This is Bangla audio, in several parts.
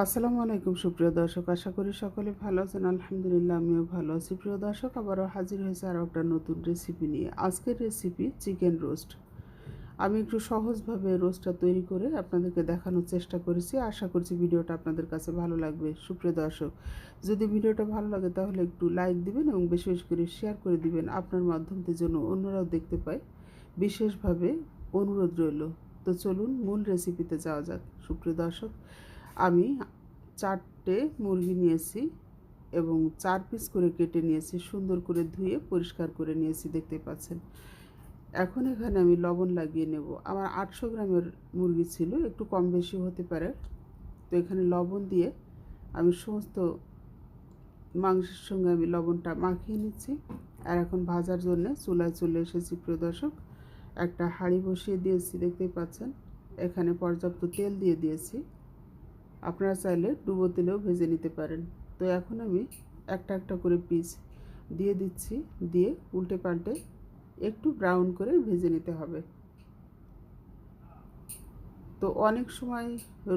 আসসালামু আলাইকুম সুপ্রিয় দর্শক, আশা করি সকলে ভালো আছেন। আলহামদুলিল্লাহ আমিও ভালো আছি। প্রিয় দর্শক, আবারও হাজির হয়েছে আরও একটা নতুন রেসিপি নিয়ে। আজকের রেসিপি চিকেন রোস্ট। আমি একটু সহজভাবে রোস্টটা তৈরি করে আপনাদেরকে দেখানোর চেষ্টা করেছি। আশা করছি ভিডিওটা আপনাদের কাছে ভালো লাগবে। সুপ্রিয় দর্শক, যদি ভিডিওটা ভালো লাগে তাহলে একটু লাইক দিবেন এবং বেশি বেশি করে শেয়ার করে দিবেন। আপনার মাধ্যমে যেন অন্যরাও দেখতে পায়, বিশেষভাবে অনুরোধ রইল। তো চলুন মূল রেসিপিতে যাওয়া যাক। সুপ্রিয় দর্শক, আমি 4টে মুরগি নিয়েছি এবং 4 পিস করে কেটে নিয়েছি, সুন্দর করে ধুয়ে পরিষ্কার করে নিয়েছি, দেখতে পাচ্ছেন। এখন এখানে আমি লবণ লাগিয়ে নেব। আমার 800 গ্রামের মুরগি ছিল, একটু কম বেশি হতে পারে। তো এখানে লবণ দিয়ে আমি সমস্ত মাংসের সঙ্গে আমি লবণটা মাখিয়ে নিচ্ছি। আর এখন ভাজার জন্য চুলায় চলে এসেছি। প্রিয় দর্শক, একটা হাঁড়ি বসিয়ে দিয়েছি, দেখতেই পাচ্ছেন। এখানে পর্যাপ্ত তেল দিয়ে দিয়েছি। আপনারা চাইলে ডুবো তেলেও ভেজে নিতে পারেন। তো এখন আমি একটা একটা করে পিস দিয়ে দিচ্ছি, দিয়ে উল্টে পাল্টে একটু ব্রাউন করে ভেজে নিতে হবে। তো অনেক সময়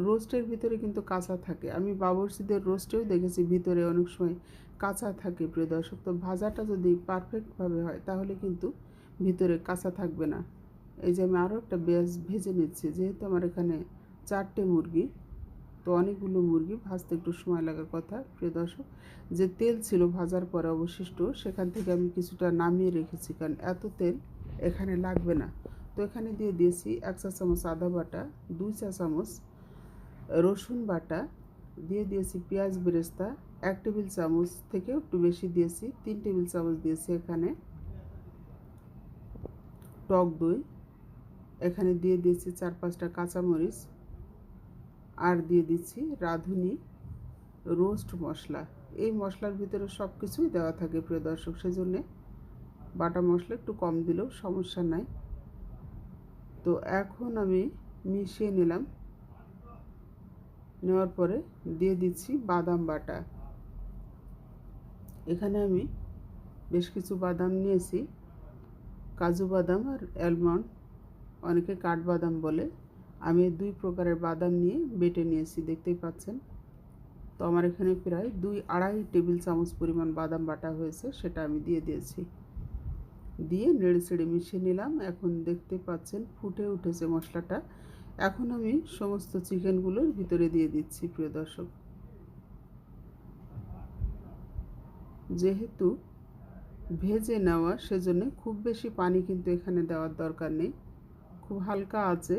রোস্টের ভিতরে কিন্তু কাঁচা থাকে। আমি বাবরচিদের রোস্টেও দেখেছি ভিতরে অনেক সময় কাঁচা থাকে। প্রিয় দর্শক, তো ভাজাটা যদি পারফেক্টভাবে হয় তাহলে কিন্তু ভিতরে কাঁচা থাকবে না। এই যে আমি আরও একটা ভেজে নিচ্ছি, যেহেতু আমার এখানে 4টে মুরগি, তো অনেকগুলো মুরগি ভাজতে একটু সময় লাগার কথা। প্রিয় দর্শক, যে তেল ছিল ভাজার পরে অবশিষ্ট, সেখান থেকে আমি কিছুটা নামিয়ে রেখেছি, কারণ এত তেল এখানে লাগবে না। তো এখানে দিয়ে দিয়েছি 1 চা চামচ আদা বাটা, 2 চা চামচ রসুন বাটা, দিয়ে দিয়েছি পেঁয়াজ বেরেস্তা 1 টেবিল চামচ থেকে একটু বেশি দিয়েছি, 3 টেবিল চামচ দিয়েছি এখানে টক দই, এখানে দিয়ে দিয়েছি 4-5টা কাঁচামরিচ, আর দিয়ে দিচ্ছি রাঁধুনি রোস্ট মশলা। এই মশলার ভিতরে সব কিছুই দেওয়া থাকে প্রিয় দর্শক, সেজন্যে বাটা মশলা একটু কম দিলেও সমস্যা নাই। তো এখন আমি মিশিয়ে নিলাম, নেওয়ার পরে দিয়ে দিচ্ছি বাদাম বাটা। এখানে আমি বেশ কিছু বাদাম নিয়েছি, কাজু বাদাম আর অ্যালমন্ড, অনেকে কাঠবাদাম বলে। আমি 2 প্রকারের বাদাম নিয়ে বেটে নিয়েছি, দেখতেই পাচ্ছেন। তো আমার এখানে প্রায় 2-2.5 টেবিল চামচ পরিমাণ বাদাম বাটা হয়েছে, সেটা আমি দিয়ে দিয়েছি। দিয়ে নেড়ে চেড়ে মিশিয়ে নিলাম। এখন দেখতে পাচ্ছেন ফুটে উঠেছে মশলাটা। এখন আমি সমস্ত চিকেনগুলোর ভিতরে দিয়ে দিচ্ছি। প্রিয় দর্শক, যেহেতু ভেজে নেওয়া, সেজন্য খুব বেশি পানি কিন্তু এখানে দেওয়ার দরকার নেই। খুব হালকা আছে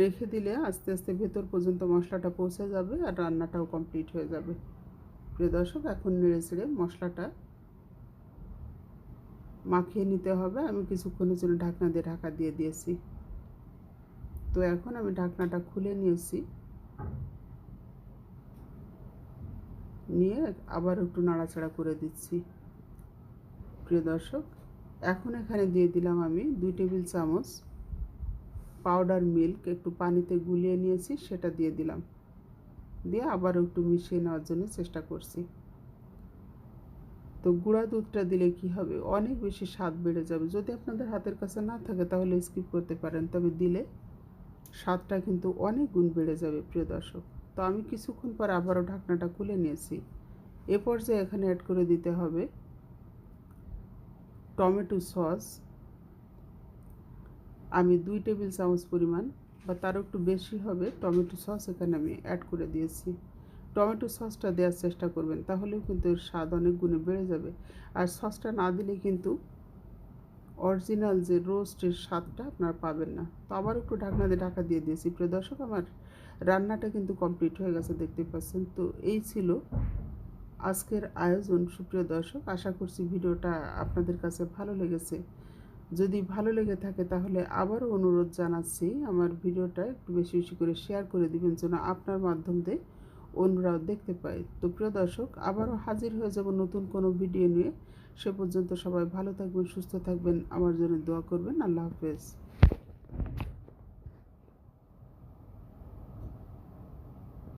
রেখে দিলে আস্তে আস্তে ভেতর পর্যন্ত মশলাটা পৌঁছে যাবে আর রান্নাটাও কমপ্লিট হয়ে যাবে। প্রিয় দর্শক, এখন নেড়ে চেড়ে মশলাটা মাখিয়ে নিতে হবে। আমি কিছুক্ষণের জন্য ঢাকনা দিয়ে ঢাকা দিয়ে দিয়েছি। তো এখন আমি ঢাকনাটা খুলে নিয়েছি, নিয়ে আবার একটু নাড়াচাড়া করে দিচ্ছি। প্রিয় দর্শক, এখন এখানে দিয়ে দিলাম আমি 2 টেবিল চামচ পাউডার মিল্ক, একটু পানিতে গুলিয়ে নিয়েছি, সেটা দিয়ে দিলাম। দিয়ে আবার একটু মিশিয়ে নেওয়ার জন্য চেষ্টা করছি। তো গুঁড়া দুধটা দিলে কি হবে, অনেক বেশি স্বাদ বেড়ে যাবে। যদি আপনাদের হাতের কাছে না থাকে তাহলে স্কিপ করতে পারেন, তবে দিলে স্বাদটা কিন্তু অনেক গুণ বেড়ে যাবে। প্রিয় দর্শক, তো আমি কিছুক্ষণ পর আবারও ঢাকনাটা খুলে নিয়েছি। এ পর্যায়ে এখানে অ্যাড করে দিতে হবে টমেটো সস। আমি 2 টেবিল চামচ পরিমাণ বা তারও একটু বেশি হবে টমেটো সস এখানে আমি অ্যাড করে দিয়েছি। টমেটো সসটা দেওয়ার চেষ্টা করবেন, তাহলেও কিন্তু এর স্বাদ অনেক গুণে বেড়ে যাবে। আর সসটা না দিলে কিন্তু অরিজিনাল যে রোস্টের স্বাদটা আপনারা পাবেন না। তো আবার একটু ঢাকনা দিয়ে ঢাকা দিয়ে দিয়েছি। প্রিয় দর্শক, আমার রান্নাটা কিন্তু কমপ্লিট হয়ে গেছে, দেখতে পাচ্ছেন। তো এই ছিল আজকের আয়োজন। সুপ্রিয় দর্শক, আশা করছি ভিডিওটা আপনাদের কাছে ভালো লেগেছে। যদি ভালো লেগে থাকে তাহলে আবারও অনুরোধ জানাচ্ছি, আমার ভিডিওটা একটু বেশি বেশি করে শেয়ার করে দিবেন, যেন আপনার মাধ্যম দিয়ে অন্যরাও দেখতে পায়। তো প্রিয় দর্শক, আবারও হাজির হয়ে যাব নতুন কোনো ভিডিও নিয়ে। সে পর্যন্ত সবাই ভালো থাকবেন, সুস্থ থাকবেন, আমার জন্য দোয়া করবেন। আল্লাহ হাফেজ।